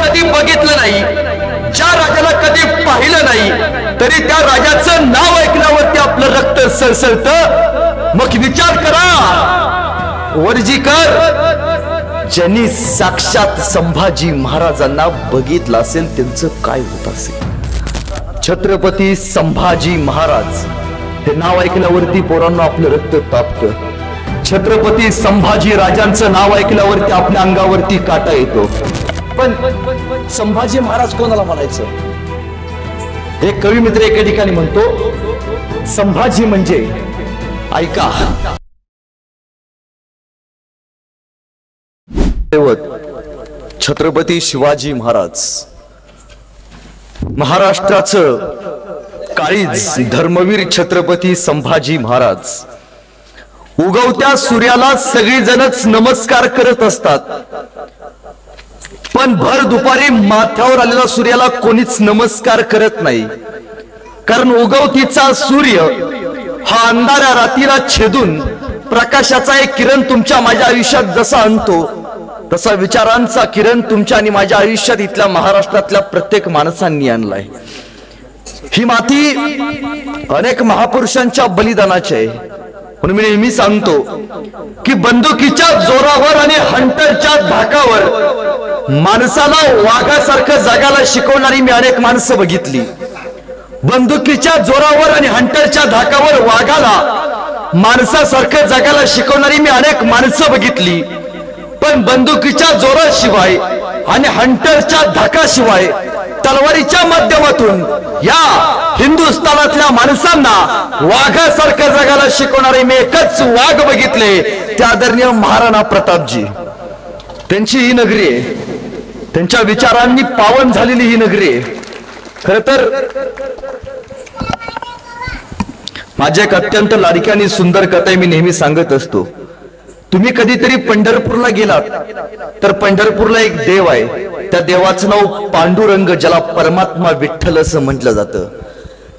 कधी बघितलं नाही, ज्या राजाला कधी पाहिलं नाही, तरी त्या राजाचं नाव ऐकल्यावरती आपलं रक्त सळसळतं. मग विचार करा वर्जीकर, ज्यांनी साक्षात संभाजी महाराजांना बघितलं असेल त्यांचं काय होत असेल. छत्रपती संभाजी महाराज हे नाव ऐकल्यावरती पोरांना आपलं रक्त तापतं. छत्रपती संभाजी राजांचं नाव ऐकल्यावरती आपल्या अंगावरती काटा येतो. पण संभाजी महाराज कोणाला म्हणायचं? एक कवी मित्र एका ठिकाणी म्हणतो, संभाजी म्हणजे ऐका छत्रपती शिवाजी महाराज, महाराष्ट्राचं काळीज धर्मवीर छत्रपती संभाजी महाराज. उगवत्या सूर्याला सगळीजणच नमस्कार करत असतात, पण भर दुपारी माथ्यावर आलेल्या सूर्याला कोणीच नमस्कार करत नाही. कारण उगवतीचा सूर्य हा अंधाऱ्या रात्रीला छेदून प्रकाशाचा एक किरण तुमच्या माझ्या आयुष्यात जसा आणतो, तसा विचारांचा किरण तुमच्या आणि माझ्या आयुष्यात इथल्या महाराष्ट्रातल्या प्रत्येक माणसांनी आणलाय. ही माती अनेक महापुरुषांच्या बलिदानाची आहे. म्हणून मी नेहमी सांगतो की बंदुकीच्या जोरावर आणि हंटरच्या धाकावर माणसाला वाघासारखं जगायला शिकवणारी मी अनेक माणसं बघितली. बंदुकीच्या जोरावर आणि हंटरच्या धाकावर वाघाला माणसासारखं जगायला शिकवणारी मी अनेक माणसं बघितली. पण बंदुकीच्या जोराशिवाय आणि हंटरच्या धाकाशिवाय तलवारीच्या माध्यमातून या हिंदुस्थानातल्या माणसांना वाघासारखं जगायला शिकवणारे मी एकच वाघ बघितले, ते आदरणीय महाराणा प्रतापजी. त्यांची ही नगरी आहे, त्यांच्या विचारांनी पावन झालेली ही नगरी आहे. खर तर माझ्या एक अत्यंत लाडकी आणि सुंदर कथा मी नेहमी सांगत असतो. तुम्ही कधीतरी पंढरपूरला गेलात तर पंढरपूरला एक देव आहे, त्या देवाचं नाव पांडुरंग, ज्याला परमात्मा विठ्ठल असं म्हटलं जातं.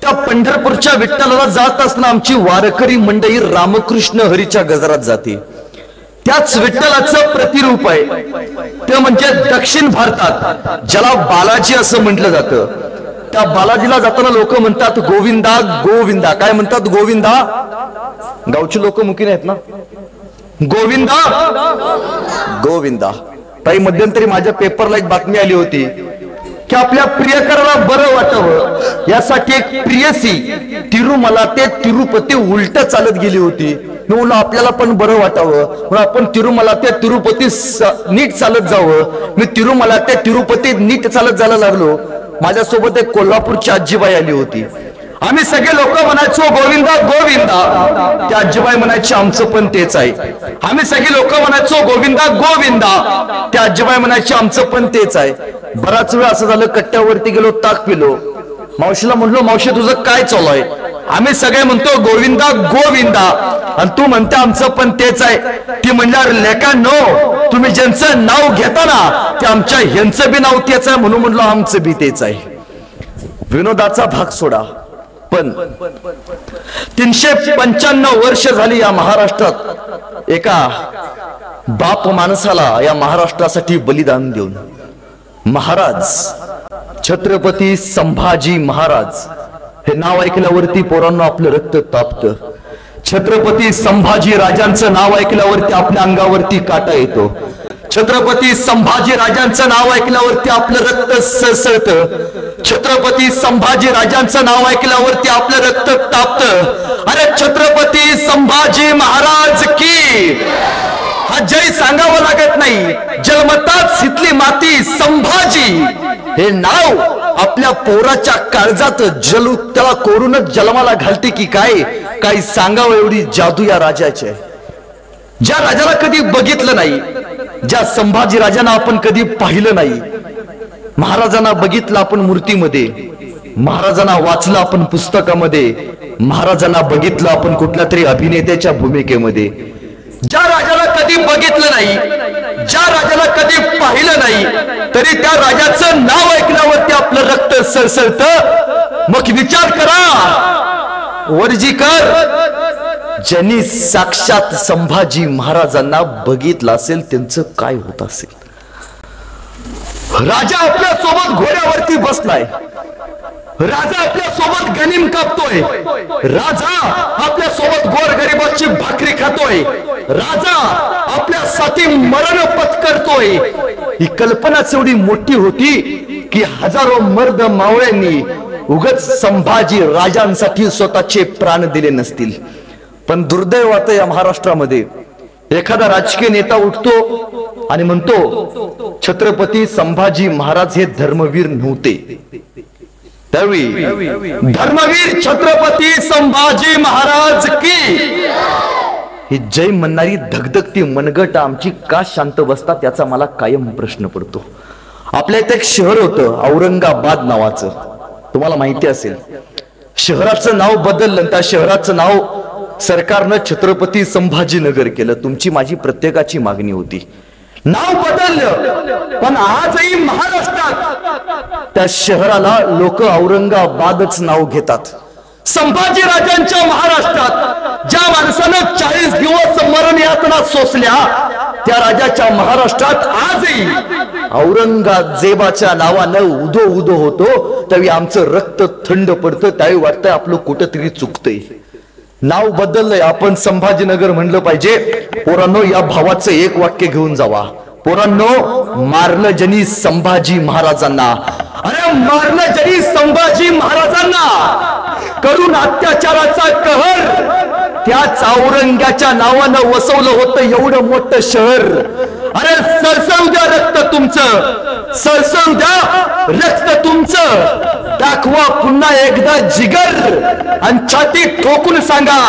त्या पंढरपूरच्या विठ्ठलाला जात असताना आमची वारकरी मंडळी रामकृष्ण हरीच्या गजरात जाते. त्याच विठ्ठलाचं प्रतिरूप आहे ते म्हणजे दक्षिण भारतात ज्याला बालाजी असं म्हटलं जातं. त्या बालाजीला जाताना लोक म्हणतात गोविंदा गोविंदा. काय म्हणतात? गोविंदा. गावची लोक मुकी आहेत ना, गोविंदा गोविंदा. ताई मध्यंतरी माझ्या पेपरला एक बातमी आली होती की आपल्या प्रियकराला बरं वाटावं यासाठी एक प्रियसी तिरुमला ते तिरुपती उलट चालत गेली होती. मी म्हणलं आपल्याला पण बरं वाटावं म्हणून आपण तिरुमला ते तिरुपती नीट चालत जावं. मी तिरुमला ते तिरुपती नीट चालत जायला लागलो. माझ्यासोबत एक कोल्हापूरची आजीबाई आली होती. आम्ही सगळे लोक म्हणायचो गोविंदा गोविंदा. त्या आजीबाई म्हणायची आमचं पण तेच आहे. आम्ही सगळे लोक म्हणायचो गोविंदा गोविंदा. त्या आजीबाई म्हणायची आमचं पण तेच आहे. बराच वेळ असं झालं, कट्ट्यावरती गेलो, ताक पिलो. मावशीला म्हणलो मावशी तुझं काय चालू आहे? आम्ही सगळे म्हणतो गोविंदा गोविंदा आणि तू म्हणते आमचं पण तेच आहे. ती म्हणल्यावर लेकांनो, तुम्ही ज्यांचं नाव घेता ना ते आमच्या ह्यांचं बी नाव तेच आहे म्हणून म्हणलो आमचं बी तेच आहे. विनोदाचा भाग सोडा, पण 395 वर्ष झाली या महाराष्ट्रात एका बाप माणसाला या महाराष्ट्रासाठी बलिदान देऊन. महाराज छत्रपती संभाजी महाराज हे नाव ऐकल्यावरती पोरांना आपलं रक्त तापतं. छत्रपती संभाजी राजांचं नाव ऐकल्यावरती आपल्या अंगावरती काटा येतो. छत्रपती संभाजी राजांचं नाव ऐकल्यावरती आपलं रक्त सळसळतं. छत्रपती संभाजी राजांचं नाव ऐकल्यावरती आपलं रक्त तापतं. अरे छत्रपती संभाजी महाराज की हा जय सांगावं लागत नाही. जन्मताच इथली माती संभाजी हे नाव आपल्या पोराच्या काळजात जलू त्याला कोरूनच जन्माला घालते की काय काही सांगावं एवढी जादू या राजाची आहे. ज्या राजाला कधी बघितलं नाही, ज्या संभाजी राजांना आपण कधी पाहिलं नाही, महाराजांना बघितलं आपण मूर्तीमध्ये, महाराजांना वाचलं आपण पुस्तकामध्ये, महाराजांना बघितलं आपण कुठल्या तरी अभिनेत्याच्या भूमिकेमध्ये. ज्या राजाला कधी बघितलं नाही, ज्या राजाला कधी पाहिलं नाही, तरी त्या राजाचं नाव ऐकल्यावरती आपलं रक्त सळसळतं. मग विचार करा वर्जीकर, ज्यांनी साक्षात संभाजी महाराजांना बघितलं असेल त्यांचं काय होत असेल. राजा आपल्या सोबत घोड्यावरती बसलाय, राजा आपल्या सोबत गनिम कापतोय, राजा आपल्या सोबत गोरगरिबाची भाकरी खातोय, राजा आपल्यासाठी मरण पत्करतोय. ही कल्पनाच एवढी मोठी होती की हजारो मर्द मावळ्यांनी उगाच संभाजी राजांसाठी स्वतःचे प्राण दिले नसतील. पण दुर्दैव आता या महाराष्ट्रामध्ये एखादा राजकीय नेता उठतो आणि म्हणतो छत्रपती संभाजी महाराज हे धर्मवीर नव्हते. त्यावेळी धर्मवीर छत्रपती संभाजी महाराज की ही जय म्हणणारी धगधगती मनगट आमची का शांत बसतात याचा मला कायम प्रश्न पडतो. आपल्या इथे एक शहर होतं औरंगाबाद नावाचं, तुम्हाला माहिती असेल. शहराचं नाव बदललं, त्या शहराचं नाव सरकारनं छत्रपती संभाजीनगर केलं. तुमची माझी प्रत्येकाची मागणी होती नाव बदललं, पण आजही महाराष्ट्रात त्या शहराला लोक औरंगाबादच नाव घेतात. संभाजी राजांच्या महाराष्ट्रात ज्या माणसानं 40 दिवस मरण यातना सोसल्या त्या राजाच्या महाराष्ट्रात आजही औरंगजेबाच्या नावानं उदो उदो होतो. त्यावेळी आमचं रक्त थंड पडतं, त्यावेळी वाटतंय आपलं कुठंतरी चुकतंय. नाव बदललंय, आपण संभाजीनगर म्हणलं पाहिजे. पोरांनो या भावाचं एक वाक्य घेऊन जावा. पोरांनो मारलं जनी संभाजी महाराजांना, अरे मारलं जनी संभाजी महाराजांना, करून अत्याचाराचा कहर त्याच औरंग्याच्या नावानं वसवलं होतं एवढं मोठं शहर. अरे सरसळू द्या रक्त तुमचं, सरसळू द्या रक्त तुमचं, दाखवा पुन्हा एकदा जिगर आणि छाती ठोकून सांगा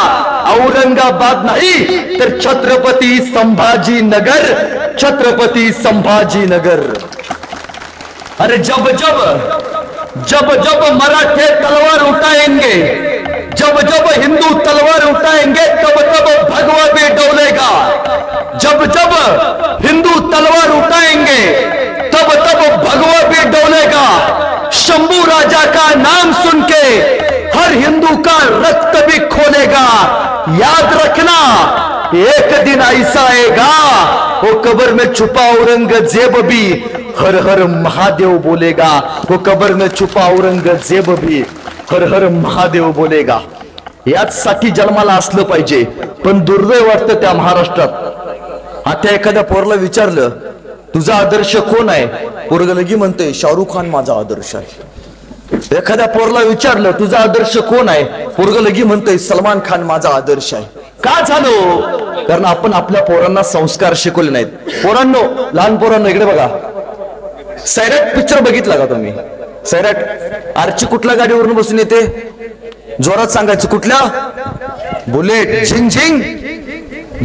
औरंगाबाद नाही तर छत्रपती संभाजीनगर, छत्रपती संभाजीनगर. अरे जब जब जब जब मराठे तलवार उठाएंगे, जब जब हिंदू तलवार उठाएंगे, तब तब भगवा भी डोलेगा. जब जब हिंदू तलवार उठाएंगे तब तब भगवा भी डोलेगा. शंभू राजा का नाम सुन के हर हिंदू का रक्त भी खोलेगा. याद रखना एक दिन ऐसा आएगा वो कब्र में छुपा औरंगजेब भी हर हर महादेव बोलेगा. वो कब्र में छुपा औरंगजेब भी हर हर महादेव बोलेगा. याचसाठी जन्माला असलं पाहिजे. पण दुर्दैव वाटतं त्या महाराष्ट्रात आता एखाद्या पोरला विचारलं तुझा आदर्श कोण आहे, पोरग लगी म्हणतोय शाहरुख खान माझा आदर्श आहे. एखाद्या पोरला विचारलं तुझा आदर्श कोण आहे, पोरग लगी म्हणतोय सलमान खान माझा आदर्श आहे. का झालो? कारण आपण आपल्या पोरांना संस्कार शिकवले नाहीत. पोरांनो, लहान पोरांनो इकडे बघा. सैराट पिक्चर बघितला का तुम्ही? सैराट आरची कुठल्या गाडीवरून बसून येते? जोरात सांगायचं कुठल्या? बुलेट. झिंग झिंग,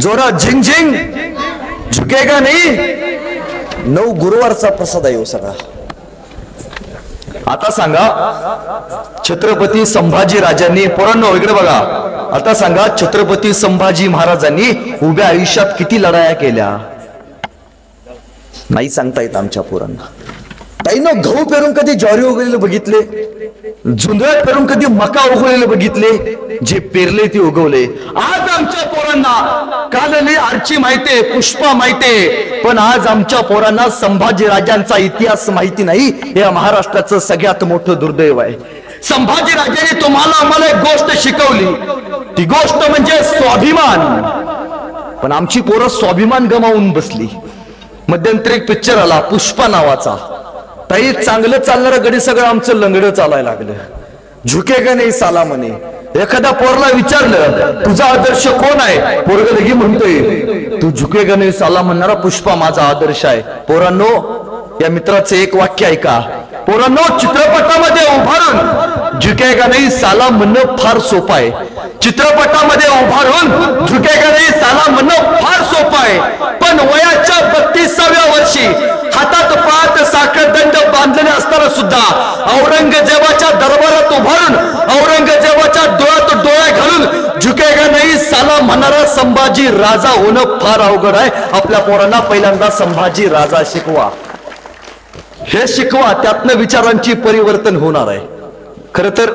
जोरात झिंग झिंग, झुकेगा नाही. 9 गुरुवारचा प्रसाद आहे सगळा. आता सांगा छत्रपती संभाजी राजांनी, पोरांनो इकडे बघा, आता सांगा छत्रपती संभाजी महाराजांनी उभ्या आयुष्यात किती लढाया केल्या? नाही सांगता येत आमच्या पोरांना. ताईनं गहू पेरून कधी ज्वारी उगवलेलं बघितले? झुंजळ्यात पेरून कधी मका उगवलेलं बघितले? जे पेरले ते उगवले. आज आमच्या पोरांना कालली आरची माहितीये, पुष्पा माहितीये, पण आज आमच्या पोरांना संभाजी राजांचा इतिहास माहिती नाही. हे महाराष्ट्राचं सगळ्यात मोठं दुर्दैव आहे. संभाजी राजांनी तुम्हाला आम्हाला एक गोष्ट शिकवली, ती गोष्ट म्हणजे स्वाभिमान. पण आमची पोरं स्वाभिमान गमावून बसली. मध्यंतरी एक पिक्चर आला पुष्पा नावाचा. ताई चांगलं चालणारं गडी सगळं आमचं लंगडं चालायला लागलं. झुकेगा नाही साला म्हणे. एखाद्या पोरला विचारलं तुझा आदर्श कोण आहे, पोरग लगी म्हणतोय तू झुकेगा नाही साला म्हणणारा पुष्पा माझा आदर्श आहे. पोरांनो या मित्राचं एक वाक्य ऐका. पोरांनो चित्रपटामध्ये उभारून झुकेगा नाही साला म्हणणं फार सोपं आहे. चित्रपटामध्ये उभारून झुकेगा नाही साला म्हणणं फार सोपं आहे. पण वयाच्या 32व्या वर्षी हातात पात साखरदंड बांधलेले असताना सुद्धा औरंगजेबाच्या दरबारात उभारून औरंगजेबाच्या डोळ्यात डोळे घालून झुकेगा नाही साला म्हणणारा संभाजी राजा होणं फार अवघड आहे. आपल्या पोरांना पहिल्यांदा संभाजी राजा शिकवा, हे शिकवा, त्यातनं विचारांची परिवर्तन होणार आहे. खर तर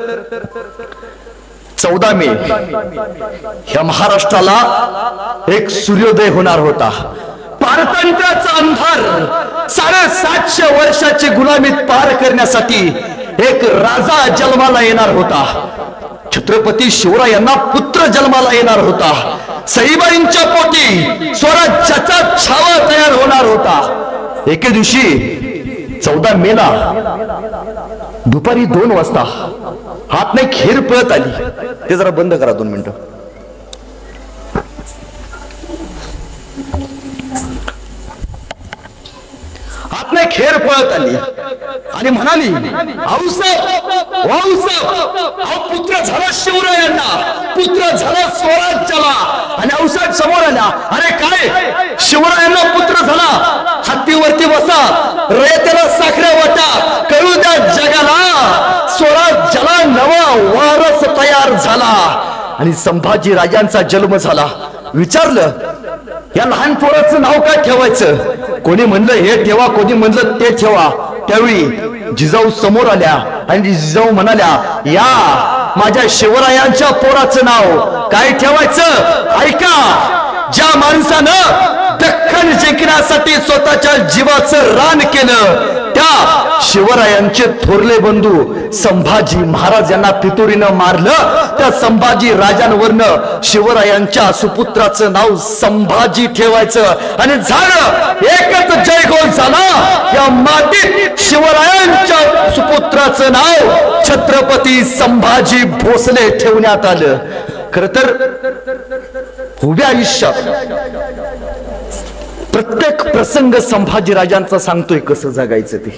14 मे ह्या महाराष्ट्राला एक सूर्योदय होणार होता. पारतंत्र्याचा अंधार 750 वर्षाची गुलामीत पार करण्यासाठी एक राजा जन्माला येणार होता. छत्रपती शिवरायांना पुत्र जन्माला येणार होता. सईबाईंच्या पोटी स्वराज्याचा छावा तयार होणार होता. एके दिवशी 14 मेला दुपारी 2 वाजता हात नाही खेर पळत आली. ते जरा बंद करा 2 मिनिटं. हात नाही खेर पळत आली आणि म्हणाली, पुत्र झाला शिवरायांना, पुत्र झाला स्वराज्याला. आणि औषध समोर आल्या. अरे काय, शिवरायांना पुत्र झाला, हत्तीवरती बसा, रयतेला साखऱ्या वाटा, कळू द्या जगाला, स्वराज्याला नवा वारस तयार झाला. आणि संभाजी राजांचा जन्म झाला. विचारलं, या लहान पोराचं नाव काय ठेवायचं? कोणी म्हणलं हे ठेवा, कोणी म्हणलं ते ठेवा. त्यावेळी जिजाऊ समोर आल्या आणि जिजाऊ म्हणाल्या, या माझ्या शिवरायांच्या पोराचं नाव काय ठेवायचं? ऐका, ज्या माणसानं दख्खन जिंकण्यासाठी स्वतःच्या जीवाचं रान केलं, त्या शिवरायांचे थोरले बंधू संभाजी महाराज यांना पितुरीनं मारलं. त्या संभाजी राजांवरनं शिवरायांच्या सुपुत्राचं नाव संभाजी ठेवायचं. आणि झालं एकच जयघोष झाला. या मातीत शिवरायांच्या सुपुत्राचं नाव छत्रपती संभाजी भोसले ठेवण्यात आलं. खर तर उभ्या आयुष्यात प्रत्येक प्रसंग संभाजी राजांचा सांगतोय कसं जगायचं ते.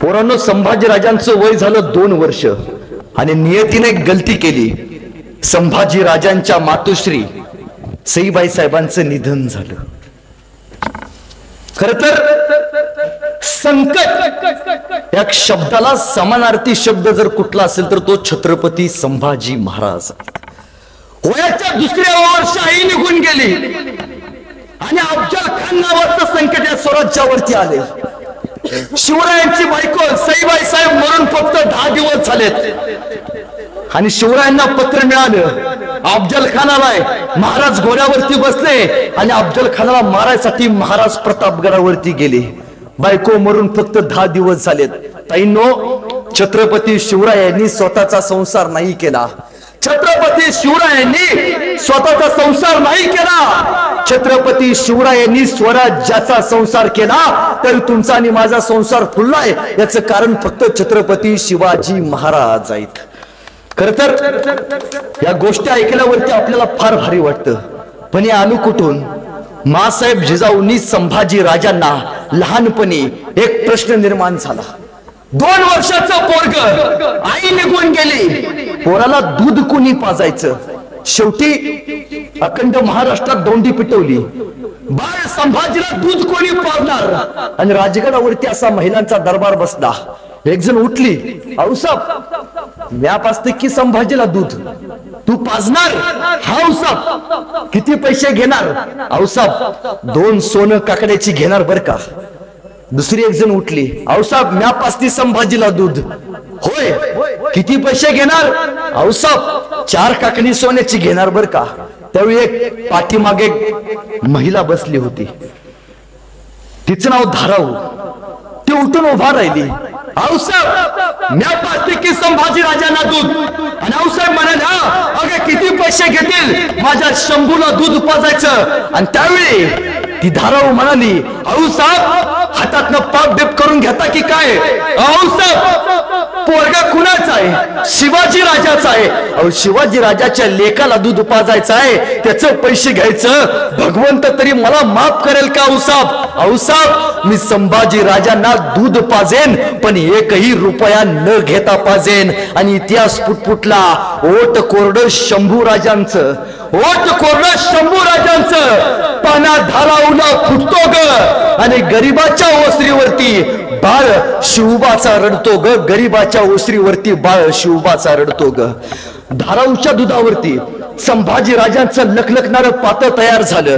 पोरांनो, संभाजी राजांचं वय झालं 2 वर्ष आणि नियतीने एक गलती केली. संभाजी राजांच्या मातोश्री सईबाई साहेबांचं निधन झालं. खर तर संकट या शब्दाला समानार्थी शब्द जर कुठला असेल तर तो छत्रपती संभाजी महाराज. वयाच्या 2ऱ्या वर्षी आई निघून गेली आणि अफजल खान नावाचं संकट या स्वराज्यावरती आले. शिवरायांची बायको सईबाई साहेब मरून फक्त 10 दिवस झालेत आणि शिवरायांना पत्र मिळालं, अफजल खान आलाय. महाराज घोड्यावरती बसले आणि अफजल खानाला मारायसाठी महाराज प्रतापगडावरती गेले. बायको मरून फक्त 10 दिवस झालेत. ताईंनो, छत्रपती शिवरायांनी स्वतःचा संसार नाही केला. छत्रपती शिवरायांनी स्वतःचा संसार नाही केला. छत्रपती शिवरायांनी स्वराज्याचा संसार केला. तर तुमचा आणि माझा संसार फुललाय याचं कारण फक्त छत्रपती शिवाजी महाराज आहेत. खर तर या गोष्टी ऐकल्यावरती आपल्याला फार भारी वाटतं, पण हे आलू कुठून? मासाहेब जिजाऊंनी संभाजी राजांना लहानपणी एक प्रश्न निर्माण झाला. 2 वर्षाचं पोरग, आई निघून गेली, पोराला दूध कोणी पाजायचं? शेवटी अखंड महाराष्ट्रात दोंडी पिटवली. बाळ संभाजीला दूध कोणी पाजणार? आणि राजगडावरती असा महिलांचा दरबार बसला. एक जण उठली, औसाप म्या पाजते की संभाजीला दूध? तू पाजणार? हा औसाप. किती पैसे घेणार? औसाप 2 सोनं काकड्याची घेणार बर का. दुसरी एक जण उठली, औसाप म्या पाजती संभाजीला दूध. होय, किती पैसे घेणार? औसाप 4 काकडी सोन्याची घेणार बर का. त्यावेळी एक पाठीमागे महिला बसली होती, तिचं नाव धाराऊ. ती उठून उभा राहिली, औसाहेब म्या पाजते की संभाजी राजांना दूध? आणि औसाहेब म्हणाला, अगं किती पैसे घेतील माझ्या शंभूला दूध पाजायचं? आणि त्यावेळी ती धाराऊ म्हणाली, औसाहेब हातातनं पाप डेप करून घेता की काय? औसाहेब पोरगा कुणाचा आहे? शिवाजी राजाचा आहे. अहो, शिवाजी राजाच्या लेकाला दूध पाजायचं आहे, त्याचं पैसे घ्यायचं. भगवंत तरी मला माफ करेल का औसाहेब? औसाहेब मी संभाजी राजांना दूध पाजेन, पण 1ही रुपया न घेता पाजेन. आणि इतिहास फुटफुटला. ओट कोरड शंभू राजांचं, ओट कोरड शंभू राजांचं. पाना धाराऊला फुटतो ग आणि गरीबाच्या ओसरीवरती बाळ शिवबाचा रडतो ग. गरीबाच्या ओसरीवरती बाळ शिवबाचा रडतो ग. धाराऊच्या दुधावरती संभाजी राजांचं लखलखणारं पात्र तयार झालं.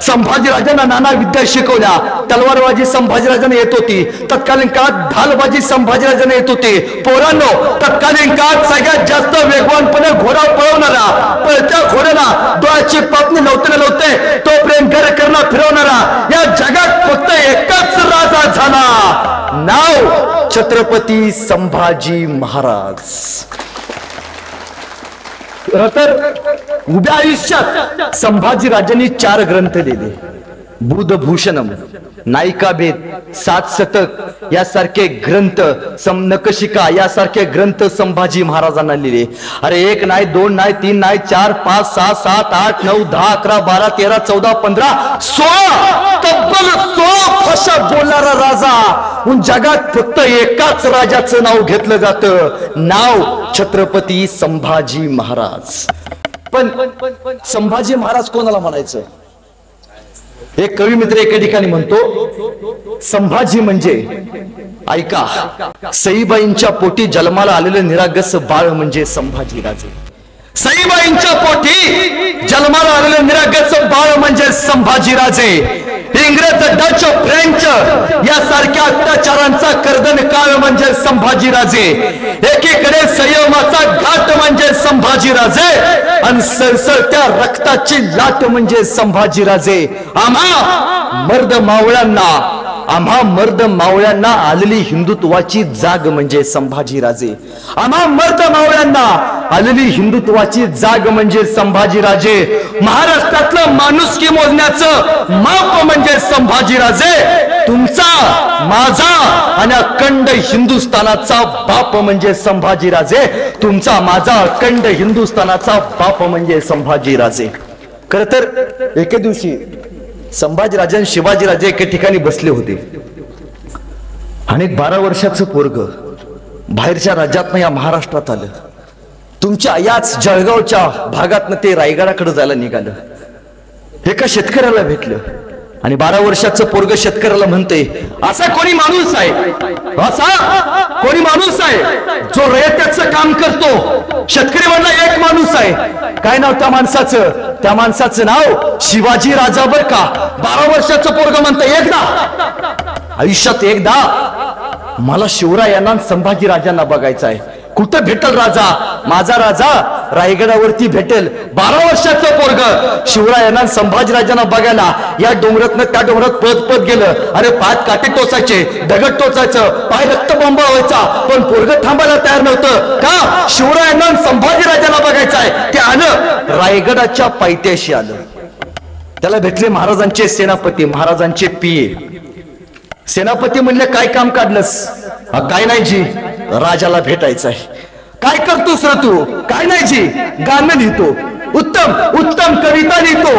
संभाजी राजांना नाना विद्या शिकवल्या. तलवारबाजी संभाजी राजांना येत होती. तत्कालीन काळात ढालबाजी संभाजी राजांना येत होती. पोरांनो, तत्कालीन काळात सगळ्यात जास्त वेगवानपणे घोडा पळवणारा, पळत्या घोड्याला डोळ्याची पापणी नव्हते नव्हते तोपर्यंत घर करणं फिरवणारा या जगात फक्त एकच राजा झाला, नाव छत्रपती संभाजी महाराज. तर उभ्या आयुष्यात संभाजी राजांनी 4 ग्रंथ लिहिले. बुधभूषणम, नायिकाभेद, 7 शतक यासारखे ग्रंथ, नखशिका यासारखे ग्रंथ संभाजी महाराजांना लिहिले. अरे 1 नाही, 2 नाही, 3 नाही, 4, 5, 6, 7, 8, 9, 10, 11, 12, 13, 14, 15, 16 तब्बल 16 भाषा बोलणारा राजा. जगात फक्त एकाच राजाचं नाव घेतलं जातं, नाव छत्रपती संभाजी महाराज. पण संभाजी महाराज कोणाला म्हणायचं? एक कवी मित्र एके ठिकाणी म्हणतो, संभाजी म्हणजे ऐका, सईबाईंच्या पोटी जन्माला आलेलं निरागस बाळ म्हणजे संभाजी राजे. सईबाईंच्या पोटी जन्माला आलेलं निरागस बाळ म्हणजे संभाजी राजे. इंग्रज, डच, फ्रेंच यासारख्या अत्याचारांचा कर्दन काळ म्हणजे संभाजी राजे. एकीकडे संयमाचा घाट म्हणजे संभाजी राजे आणि सळसळत्या रक्ताची लाट म्हणजे संभाजी राजे. आम्हा मर्द मावळ्यांना आलेली हिंदुत्वाची जाग म्हणजे संभाजी राजे. आम्हा मर्द मावळ्यांना आलेली हिंदुत्वाची जाग म्हणजे संभाजी राजे. महाराष्ट्रातलं माणुसकी मोजण्याचं माप म्हणजे संभाजी राजे. तुमचा, माझा आणि अखंड हिंदुस्थानाचा बाप म्हणजे संभाजी राजे. तुमचा, माझा अखंड हिंदुस्थानाचा बाप म्हणजे संभाजी राजे. खर तर एके दिवशी संभाजी राजे आणि शिवाजी राजे एके ठिकाणी बसले होते आणि 12 वर्षाचं पोरग बाहेरच्या राज्यातनं या महाराष्ट्रात आलं. तुमच्या याच जळगावच्या भागातनं ते रायगडाकडे जायला निघालं. एका शेतकऱ्याला भेटलं आणि 12 वर्षाचं पोरग शेतकऱ्याला म्हणते, असा कोणी माणूस आहे, असा कोणी माणूस आहे जो रयतेचं काम करतो? शेतकरी म्हणला, एक माणूस आहे. काय नाव त्या माणसाचं? त्या माणसाचं नाव शिवाजी राजा बर का. 12 वर्षाचं पोरग म्हणतं, एकदा आयुष्यात एकदा मला शिवरायांना संभाजी राजांना बघायचं आहे. कुठं भेटल राजा? माझा राजा रायगडावरती भेटेल. 12 वर्षाचं पोरग शिवरायांना संभाजी राजांना बघायला या डोंगरातनं त्या डोंगरात पळत पळत गेलं. अरे पायात काटे टोचायचे, दगड टोचायचं, पाय रक्तबंब व्हायचा, पण पोरग थांबायला तयार नव्हतं. का? शिवरायांना संभाजी राजांना बघायचं आहे. ते आलं, रायगडाच्या पायथ्याशी आलं. त्याला भेटले महाराजांचे सेनापती, महाराजांचे पिये. सेनापती म्हणले, काय काम काढलंस? काय नाही जी, राजाला भेटायचं आहे. काय करतोस रे तू? काय नाही जी, गाणं लिहितो. उत्तम उत्तम कविता लिहितो.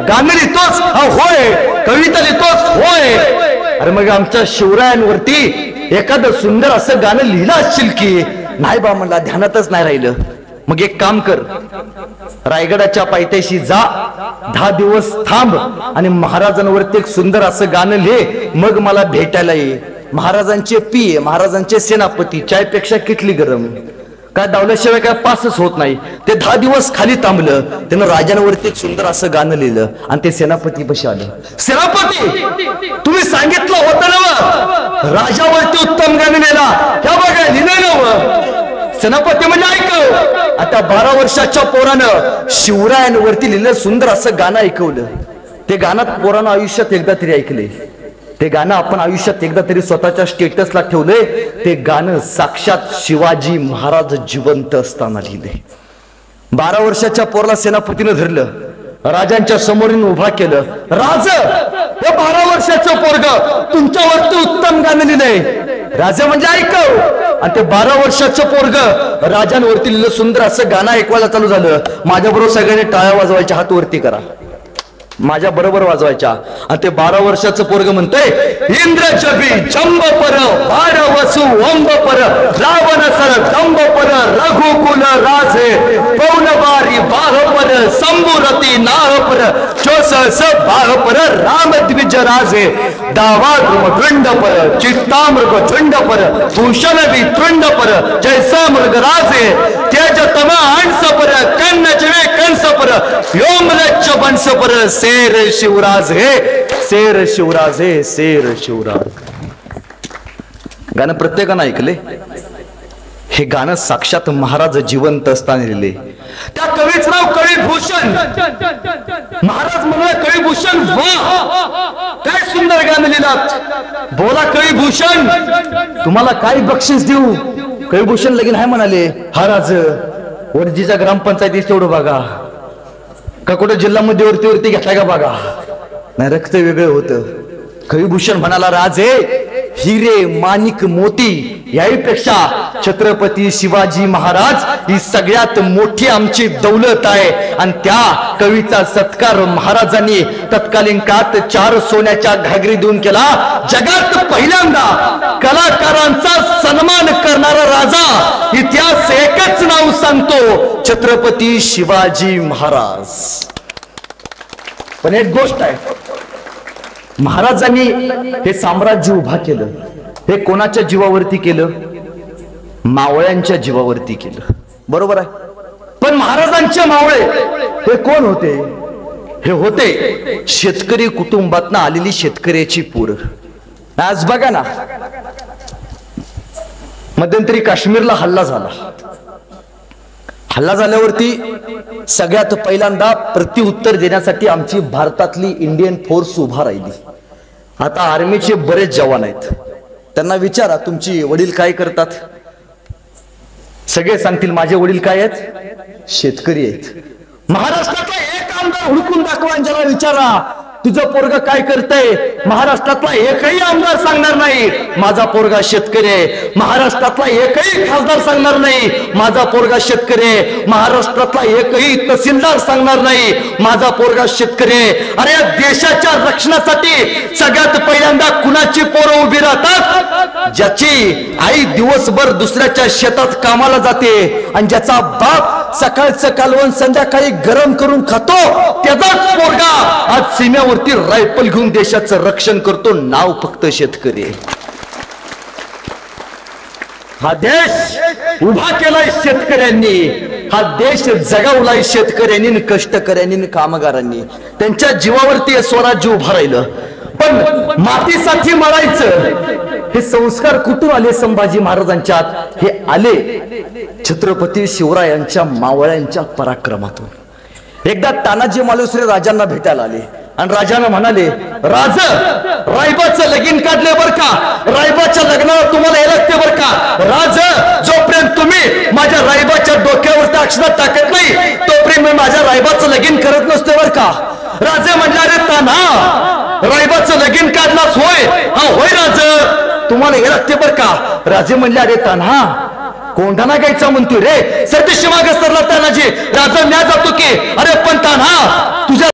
गाणं लिहितोस? होय. कविता लिहितोस? होय. अरे मग आमच्या शिवरायांवरती एखादं सुंदर असं गाणं लिहिलं असशील की? नाही बा, मला ध्यानातच नाही राहिलं. मग एक काम कर, रायगडाच्या पायथ्याशी जा, 10 दिवस थांब आणि महाराजांवरती एक सुंदर असं गाणं लिहे, मग मला भेटायला ये. महाराजांचे पिये, महाराजांचे सेनापती, चायपेक्षा किटली गरम. काय डावल्याशिवाय काय पासच होत नाही. ते 10 दिवस खाली थांबलं. त्यानं राजांवरती एक सुंदर असं गाणं लिहिलं आणि ते सेनापती पाशी आलं. सेनापती, तुम्ही सांगितलं होतं ना राजावरती उत्तम गाणं लिहिला, ह्या बघा लिहिलं नव. सेनापती म्हणजे ऐकव, आता 12 वर्षाच्या पोरानं शिवरायांवरती लिहिलं सुंदर असं गाणं ऐकवलं. ते गाणं पोरानं आयुष्यात एकदा तरी ऐकले. ते गाणं आपण आयुष्यात एकदा तरी स्वतःच्या स्टेटसला ठेवलंय. ते गाणं साक्षात शिवाजी महाराज जिवंत असताना लिहिले. 12 वर्षाच्या पोराला सेनापतीनं धरलं, राजांच्या समोरून उभा केलं. राज, हे 12 वर्षाचं पोरग तुमच्यावरती उत्तम गाणं लिहिलंय. राजा म्हणजे ऐकव, आणि ते 12 वर्षाचं पोरग राजांवरती लिहिलं सुंदर असं गाणं ऐकवायला चालू झालं. माझ्याबरोबर सगळ्यांनी टाळ्या वाजवायच्या, हात वरती करा, माझ्या बरोबर वाजवायच्या. आणि ते 12 वर्षाचं पोरग म्हणतंय, इंद्र जबी जंब पर बार वसु वंब पर रावण सर दंब पर रघुकुल राजे पौनबारी बाह पर संबुरती नाह पर चोसस बाह पर राम द्विज राजे दावा मृग पर चित्तामृग झुंड पर भूषण वितृंड पर जैसा मृग राजे तेज तमा हंस पर कन्न जिवे कंस पर योमलच्च बंस पर शेर शिवराज हे शेर शिवराज हे शेर शिवराज. गाणं प्रत्येकानं ऐकले. हे गाणं साक्षात महाराज जिवंत असताना लिहिले. त्या कवीचं नाव कविभूषण. महाराज म्हणा कविभूषण वाह काय सुंदर गाणं लिहिलात. बोला कविभूषण तुम्हाला काय बक्षीस देऊ. कविभूषण लगीन आहे म्हणाले. हा राज वरजीच्या ग्रामपंचायतीत तेवढं बघा का कुठं जिल्हा मध्यवर्ती घेतलाय का बघा. नाही रक्त वेगळं होतं. कविभूषण म्हणाला राजे हिरे माणिक मोती याहीपेक्षा छत्रपती शिवाजी महाराज ही सगळ्यात मोठी आमची दौलत आहे. आणि त्या कवीचा सत्कार महाराजांनी तत्कालीन काळात 4 सोन्याच्या घागरी देऊन केला. जगात पहिल्यांदा कलाकारांचा सन्मान करणारा राजा इतिहास एकच नाव सांगतो छत्रपती शिवाजी महाराज. पण एक गोष्ट आहे महाराजांनी हे साम्राज्य उभा केलं. हे कोणाच्या जीवावरती केलं. मावळ्यांच्या जीवावरती केलं. बरोबर आहे. पण महाराजांचे मावळे हे कोण होते. हे होते शेतकरी कुटुंबातनं आलेली शेतकऱ्याची पोरं. आज बघा ना मध्यंतरी काश्मीरला हल्ला झाला. हल्ला झाल्यावरती सगळ्यात पहिल्यांदा प्रत्युत्तर देण्यासाठी आमची भारतातली इंडियन फोर्स उभा राहिली. आता आर्मीचे बरेच जवान आहेत. त्यांना विचारा तुमची वडील काय करतात. सगळे सांगतील माझे वडील काय आहेत शेतकरी आहेत. महाराष्ट्रातला एक आमदार हुडकून दाखवा ज्याला विचारा तुझं पोरग काय करतंय. महाराष्ट्रातला एकही आमदार सांगणार नाही माझा पोरगा शेतकरी आहे. महाराष्ट्रातला एकही खासदार सांगणार नाही माझा पोरगा शेतकरी आहे. महाराष्ट्रातला एकही तहसीलदार सांगणार नाही माझा पोरगा शेतकरी आहे. अरे या देशाच्या रक्षणासाठी सगळ्यात पहिल्यांदा कुणाची पोरं उभी राहतात. ज्याची आई दिवसभर दुसऱ्याच्या शेतात कामाला जाते आणि ज्याचा बाप सकाळचं कालवण संध्याकाळी गरम करून खातो त्याचाच पोरगा आज सीमेवरती रायफल घेऊन देशाचं रक्षण करतो. नाव फक्त शेतकरी. हा देश उभा केलाय शेतकऱ्यांनी. हा देश जगवलाय शेतकऱ्यांनी कष्टकऱ्यांनी कामगारांनी. त्यांच्या जीवावरती स्वराज्य उभं राहिलं. पण मातीसाठी मरायचं हे संस्कार कुठून आले संभाजी महाराजांच्यात. हे आले छत्रपती शिवरायांच्या मावळ्यांच्या पराक्रमातून. एकदा तानाजी मालुसरे राजांना भेटायला आले आणि राजांना म्हणाले राज रायबाचं लगीन काढले बर का. रायबाच्या लग्नाला तुम्हाला हे लागते बर का. राज जोपर्यंत तुम्ही माझ्या रायबाच्या डोक्यावरती अक्षरात टाकत नाही तोपर्यंत मी माझ्या रायबाचं लगीन करत नसते बर का. राजे म्हणले अरे ताना रायबाचं लगीन काढलाच होय. हा होय राज तुम्हाला हे लागते बर का. राजे म्हणले अरे ताना कोंढाणा गायचा म्हणतोय रे. सरतेशी मागे सरला तानाजी. राजा न्या जातो की अरे पण ताना तुझ्या